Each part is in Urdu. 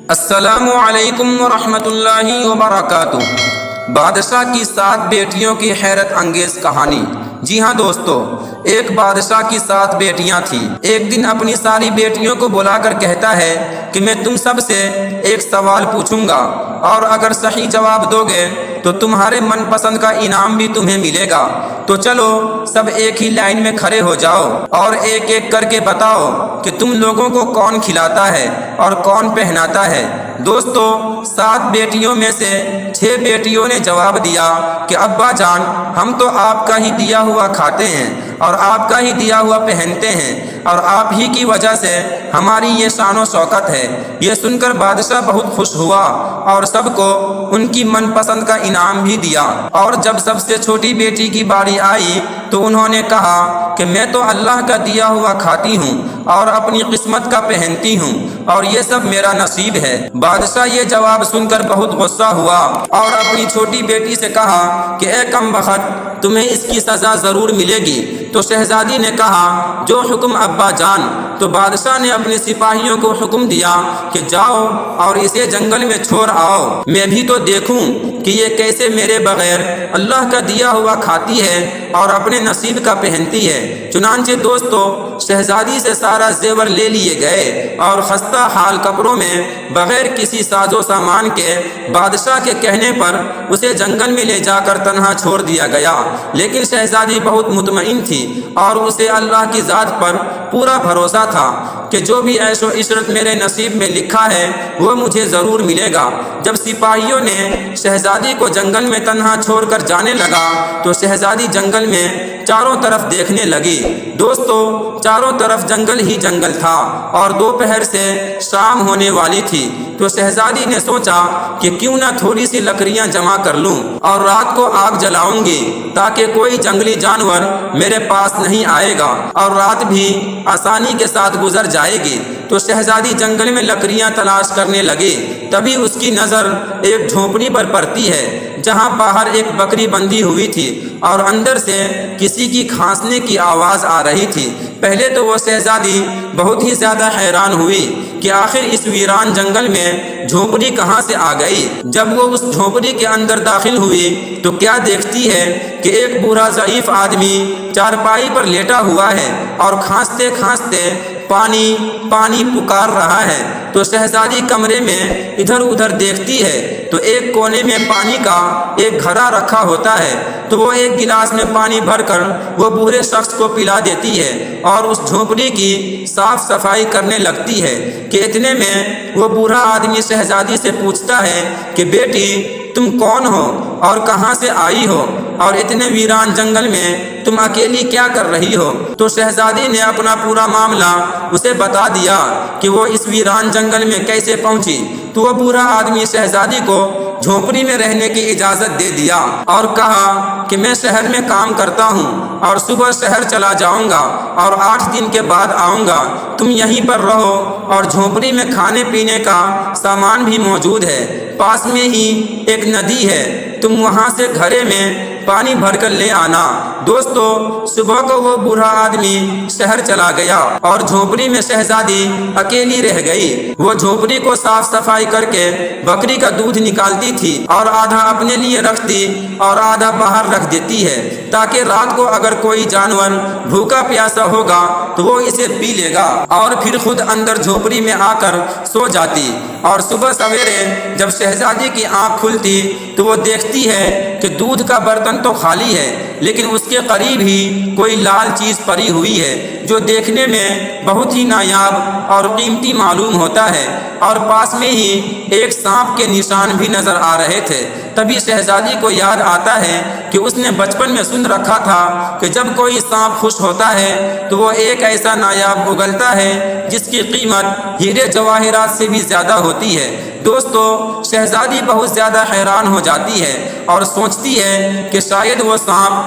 السلام علیکم ورحمۃ اللہ وبرکاتہ۔ بادشاہ کی 7 بیٹیوں کی حیرت انگیز کہانی۔ جی ہاں دوستو، ایک بادشاہ کی 7 بیٹیاں تھیں۔ ایک دن اپنی ساری بیٹیوں کو بلا کر کہتا ہے کہ میں تم سب سے ایک سوال پوچھوں گا، اور اگر صحیح جواب دو گے تو تمہارے من پسند کا انعام بھی تمہیں ملے گا۔ تو چلو سب ایک ہی لائن میں کھڑے ہو جاؤ اور ایک ایک کر کے بتاؤ کہ تم لوگوں کو کون کھلاتا ہے اور کون پہناتا ہے۔ دوستو، 7 بیٹیوں میں سے 6 بیٹیوں نے جواب دیا کہ ابا جان، ہم تو آپ کا ہی دیا ہوا کھاتے ہیں اور آپ کا ہی دیا ہوا پہنتے ہیں، اور آپ ہی کی وجہ سے ہماری یہ شان و شوکت ہے۔ یہ سن کر بادشاہ بہت خوش ہوا اور سب کو ان کی من پسند کا انعام بھی دیا۔ اور جب سب سے چھوٹی بیٹی کی باری آئی تو انہوں نے کہا کہ میں تو اللہ کا دیا ہوا کھاتی ہوں اور اپنی قسمت کا پہنتی ہوں، اور یہ سب میرا نصیب ہے۔ بادشاہ یہ جواب سن کر بہت غصہ ہوا اور اپنی چھوٹی بیٹی سے کہا کہ اے کم بخت، تمہیں اس کی سزا ضرور ملے گی۔ تو شہزادی نے کہا جو حکم ابا جان۔ تو بادشاہ نے اپنے سپاہیوں کو حکم دیا کہ جاؤ اور اسے جنگل میں چھوڑ آؤ، میں بھی تو دیکھوں کہ یہ کیسے میرے بغیر اللہ کا دیا ہوا کھاتی ہے اور اپنے نصیب کا پہنتی ہے۔ چنانچہ دوستو، شہزادی سے سارا زیور لے لیے گئے اور خستہ حال کپڑوں میں بغیر کسی ساز و سامان کے بادشاہ کے کہنے پر اسے جنگل میں لے جا کر تنہا چھوڑ دیا گیا۔ لیکن شہزادی بہت مطمئن تھی اور اسے اللہ کی ذات پر پورا بھروسہ تھا کہ جو بھی عیش و عشرت میرے نصیب میں لکھا ہے وہ مجھے ضرور ملے گا۔ جب سپاہیوں نے شہزادی کو جنگل میں تنہا چھوڑ کر جانے لگا تو شہزادی جنگل میں چاروں طرف دیکھنے لگی۔ دوستو، چاروں طرف جنگل ہی جنگل تھا اور دوپہر سے شام ہونے والی تھی۔ تو شہزادی نے سوچا کہ کیوں نہ تھوڑی سی لکڑیاں جمع کر لوں اور رات کو آگ جلاؤں گی تاکہ کوئی جنگلی جانور میرے پاس نہیں آئے گا اور رات بھی آسانی کے ساتھ گزر جائے گی۔ تو شہزادی جنگل میں لکڑیاں تلاش کرنے لگی۔ تبھی اس کی نظر ایک جھونپڑی پر پڑتی ہے جہاں باہر ایک بکری بندھی ہوئی تھی اور اندر سے کسی کی کھانسنے کی آواز آ رہی تھی۔ پہلے تو وہ شہزادی بہت ہی زیادہ حیران ہوئی کہ آخر اس ویران جنگل میں جھونپڑی کہاں سے آ گئی۔ جب وہ اس جھونپڑی کے اندر داخل ہوئی تو کیا دیکھتی ہے کہ ایک بوڑھا ضعیف آدمی چارپائی پر لیٹا ہوا ہے اور کھانستے کھانستے پانی پانی پکار رہا ہے۔ تو شہزادی کمرے میں ادھر ادھر دیکھتی ہے تو ایک کونے میں پانی کا ایک گھڑا رکھا ہوتا ہے، تو وہ ایک گلاس میں پانی بھر کر وہ بوڑھے شخص کو پلا دیتی ہے اور اس جھونپڑی کی صاف صفائی کرنے لگتی ہے کہ اتنے میں وہ بوڑھا آدمی شہزادی سے پوچھتا ہے کہ بیٹی، تم کون ہو اور کہاں سے آئی ہو، اور اتنے ویران جنگل میں تم اکیلی کیا کر رہی ہو؟ تو شہزادی نے اپنا پورا معاملہ اسے بتا دیا کہ وہ اس ویران جنگل میں کیسے پہنچی۔ تو وہ بوڑھا آدمی شہزادی کو جھونپڑی میں رہنے کی اجازت دے دیا اور کہا کہ میں شہر میں کام کرتا ہوں اور صبح شہر چلا جاؤں گا اور 8 دن کے بعد آؤں گا۔ تم یہیں پر رہو اور جھونپڑی میں کھانے پینے کا سامان بھی موجود ہے، پاس میں ہی ایک ندی ہے، تم وہاں سے گھڑے میں پانی بھر کر لے آنا۔ دوستو، صبح کو وہ بوڑھا آدمی شہر چلا گیا اور جھونپڑی میں شہزادی اکیلی رہ گئی۔ وہ جھونپڑی کو صاف صفائی کر کے بکری کا دودھ نکالتی تھی اور آدھا اپنے لیے رکھتی اور آدھا باہر رکھ دیتی ہے تاکہ رات کو اگر کوئی جانور بھوکا پیاسا ہوگا تو وہ اسے پی لے گا، اور پھر خود اندر جھونپڑی میں آ کر سو جاتی۔ اور صبح سویرے جب شہزادی کی آنکھ کھلتی تو وہ دیکھتی ہے کہ دودھ کا برتن تو خالی ہے، لیکن اس کے قریب ہی کوئی لال چیز پڑی ہوئی ہے جو دیکھنے میں بہت ہی نایاب اور قیمتی معلوم ہوتا ہے، اور پاس میں ہی ایک سانپ کے نشان بھی نظر آ رہے تھے۔ تبھی شہزادی کو یاد آتا ہے کہ اس نے بچپن میں سن رکھا تھا کہ جب کوئی سانپ خوش ہوتا ہے تو وہ ایک ایسا نایاب اگلتا ہے جس کی قیمت ہیرے جواہرات سے بھی زیادہ ہوتی ہے۔ دوستو، شہزادی بہت زیادہ حیران ہو جاتی ہے اور سوچتی ہے کہ شاید وہ سانپ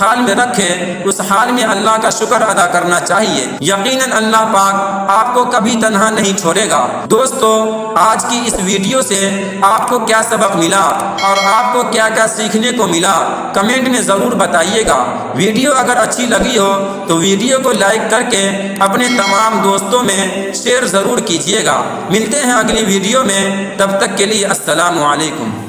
حال میں رکھے اس حال میں اللہ کا شکر ادا کرنا چاہیے۔ یقیناً اللہ پاک آپ کو کبھی تنہا نہیں چھوڑے گا۔ دوستو، آج کی اس ویڈیو سے آپ کو کیا سبق ملا اور آپ کو کیا کیا سیکھنے کو ملا، کمنٹ میں ضرور بتائیے گا۔ ویڈیو اگر اچھی لگی ہو تو ویڈیو کو لائک کر کے اپنے تمام دوستوں میں شیئر ضرور کیجیے گا۔ ملتے ہیں اگلی ویڈیو میں، تب تک کے لیے السلام علیکم۔